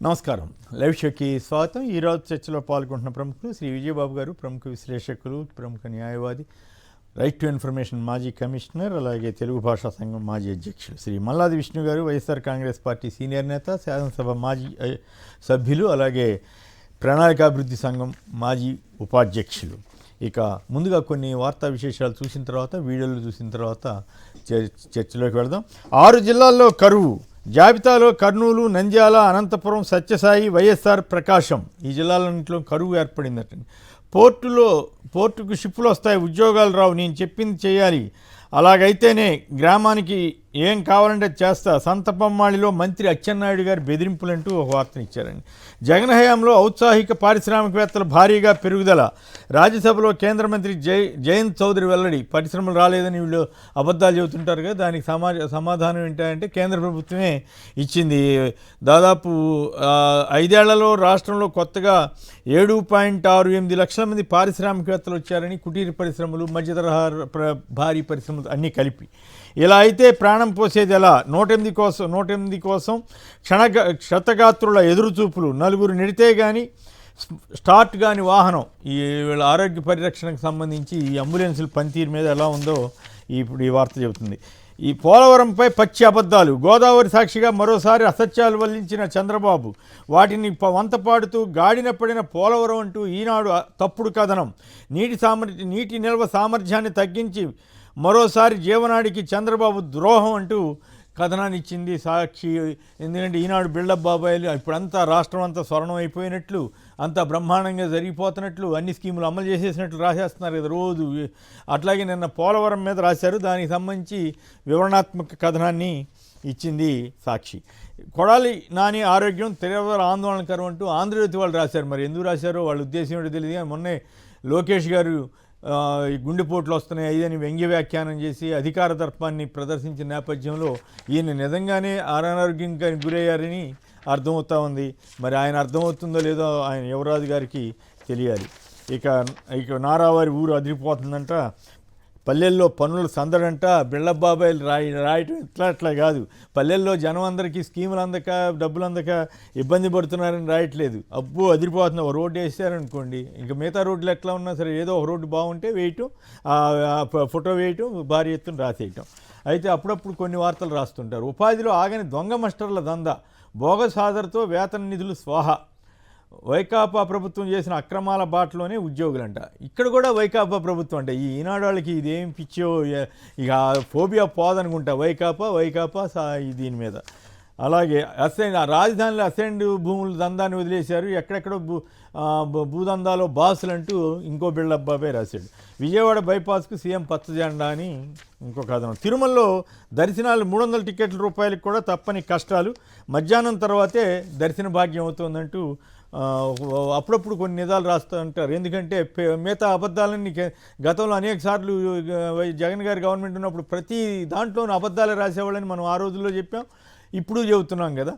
నమస్కారం. లైవ్ షోకి స్వాగతం. ఈరోజు చర్చలో పాల్గొంటున్న ప్రముఖులు శ్రీ విజయబాబు గారు, ప్రముఖ విశ్లేషకులు, ప్రముఖ న్యాయవాది, రైట్ టు ఇన్ఫర్మేషన్ మాజీ కమిషనర్, అలాగే తెలుగు భాషా సంఘం మాజీ అధ్యక్షులు శ్రీ మల్లాది విష్ణు గారు, వైఎస్ఆర్ కాంగ్రెస్ పార్టీ సీనియర్ నేత, శాసనసభ మాజీ సభ్యులు, అలాగే ప్రణాళికాభివృద్ధి సంఘం మాజీ ఉపాధ్యక్షులు. ఇక ముందుగా కొన్ని వార్తా విశేషాలు చూసిన తర్వాత, వీడియోలు చూసిన తర్వాత చర్చలోకి వెళదాం. 6 జిల్లాల్లో కరువు. జాబితాలో కర్నూలు, నంద్యాల, అనంతపురం, సత్యసాయి, వైఎస్ఆర్, ప్రకాశం ఈ జిల్లాలన్నింటిలో కరువు ఏర్పడిందట. పోర్టుకు షిప్పులు వస్తాయి, ఉద్యోగాలు రావు, నేను చెప్పింది చేయాలి, అలాగైతేనే గ్రామానికి ఏం కావాలంటే చేస్తా, సంతపమ్మాళిలో మంత్రి అచ్చెన్నాయుడు గారు బెదిరింపులంటూ ఒక వార్తనిచ్చారండి. జగన్ హయాంలో ఔత్సాహిక పారిశ్రామికవేత్తలు భారీగా పెరుగుదల. రాజ్యసభలో కేంద్ర మంత్రి జయంత్ చౌదరి వెల్లడి. పరిశ్రమలు రాలేదని వీళ్ళు అబద్ధాలు చెబుతుంటారు కదా, దానికి సమాధానం ఏంటంటే కేంద్ర ప్రభుత్వమే ఇచ్చింది. దాదాపు 5 ఏళ్లలో రాష్ట్రంలో కొత్తగా 7.68 లక్షల మంది పారిశ్రామికవేత్తలు వచ్చారని, కుటీర పరిశ్రమలు, మధ్యతరహా భారీ పరిశ్రమలు అన్నీ కలిపి. ఇలా అయితే ప్రాణం పోసేది ఎలా? 108 కోసం క్షతగాత్రుల ఎదురుచూపులు. 4 నెడితే కానీ స్టార్ట్ కాని వాహనం. ఈ వీళ్ళ ఆరోగ్య పరిరక్షణకు సంబంధించి ఈ అంబులెన్సుల పనితీరు మీద ఎలా ఉందో ఇప్పుడు ఈ వార్త చెబుతుంది. ఈ పోలవరంపై పచ్చి అబద్ధాలు. గోదావరి సాక్షిగా మరోసారి అసత్యాలు వల్లించిన చంద్రబాబు, వాటిని వంతపాడుతూ గాడిన పడిన పోలవరం అంటూ ఈనాడు తప్పుడు కథనం. నీటి నిల్వ సామర్థ్యాన్ని తగ్గించి మరోసారి జీవనాడికి చంద్రబాబు ద్రోహం అంటూ కథనాన్ని ఇచ్చింది సాక్షి. ఎందుకంటే ఈనాడు బిల్డప్ బాబాయిలు ఇప్పుడంతా రాష్ట్రం అంతా స్వర్ణం అయిపోయినట్లు, అంతా బ్రహ్మాండంగా జరిగిపోతున్నట్లు, అన్ని స్కీములు అమలు చేసేసినట్లు రాసేస్తున్నారు కదా రోజు. అట్లాగే నిన్న పోలవరం మీద రాశారు, దానికి సంబంధించి వివరణాత్మక కథనాన్ని ఇచ్చింది సాక్షి. కొడాలి నాని ఆరోగ్యం తీవ్ర ఆందోళనకరం అంటూ ఆంధ్రజ్యోతి వాళ్ళు రాశారు. మరి ఎందుకు రాశారో వాళ్ళ ఉద్దేశం ఏంటో తెలియదు. మొన్నే లోకేష్ గారు ఈ గుండెపోట్లు వస్తున్నాయి అని వ్యంగ్య వ్యాఖ్యానం చేసి అధికార దర్పాన్ని ప్రదర్శించిన నేపథ్యంలో ఈయన నిజంగానే అనారోగ్యంగా గురయ్యారని అర్థమవుతా ఉంది. మరి ఆయన అర్థమవుతుందో లేదో ఆయన యువరాజు గారికి తెలియాలి. ఇక నారావారి ఊరు అదిరిపోతుందంట. పల్లెల్లో పనులు సందడంట. బిళ్ళబాబాయిలు రాయటం ఇట్లా కాదు. పల్లెల్లో జనం అందరికీ స్కీములు అందక, డబ్బులు అందక ఇబ్బంది పడుతున్నారని రాయట్లేదు. అబ్బో అదిరిపోతుంది. ఒక రోడ్డు వేసారనుకోండి, ఇంకా మిగతా రోడ్లు ఎట్లా ఉన్నా సరే ఏదో ఒక రోడ్డు బాగుంటే వేయటం, ఫోటో వేయటం, భారీ ఎత్తున రాసేయటం. అయితే అప్పుడప్పుడు కొన్ని వార్తలు రాస్తుంటారు. ఉపాధిలో ఆగని దొంగ మాస్టర్ల దందా. బోగస్ హాజరుతో వేతన నిధులు స్వాహా. వైకాపా ప్రభుత్వం చేసిన అక్రమాల బాటలోనే ఉద్యోగులంట. ఇక్కడ కూడా వైకాపా ప్రభుత్వం అంట. ఈ ఈనాడు వాళ్ళకి ఇదేం పిచ్చో, ఇక ఫోబియా పోదనుకుంటా వైకాపా దీని మీద. అలాగే రాజధానిలో అసైన్డ్ భూముల దందాన్ని వదిలేశారు. ఎక్కడెక్కడో భూదందాలో బాసులు అంటూ ఇంకో బిళ్ళబ్బాపై రాశాడు. విజయవాడ బైపాస్కు సీఎం పచ్చజెండా అని ఇంకో కథనం. తిరుమలలో దర్శనాలు 300 టికెట్ల రూపాయలకు కూడా తప్పని కష్టాలు. మధ్యాహ్నం తర్వాతే దర్శన భాగ్యం అవుతుందంటూ అప్పుడప్పుడు కొన్ని నిజాలు రాస్తూ ఉంటారు. ఎందుకంటే మిగతా అబద్ధాలన్నీ గతంలో అనేక సార్లు జగన్ గారి గవర్నమెంట్ ఉన్నప్పుడు ప్రతి దాంట్లోనూ అబద్ధాలు రాసేవాళ్ళని మనం ఆ రోజుల్లో చెప్పాం, ఇప్పుడు చెబుతున్నాం కదా.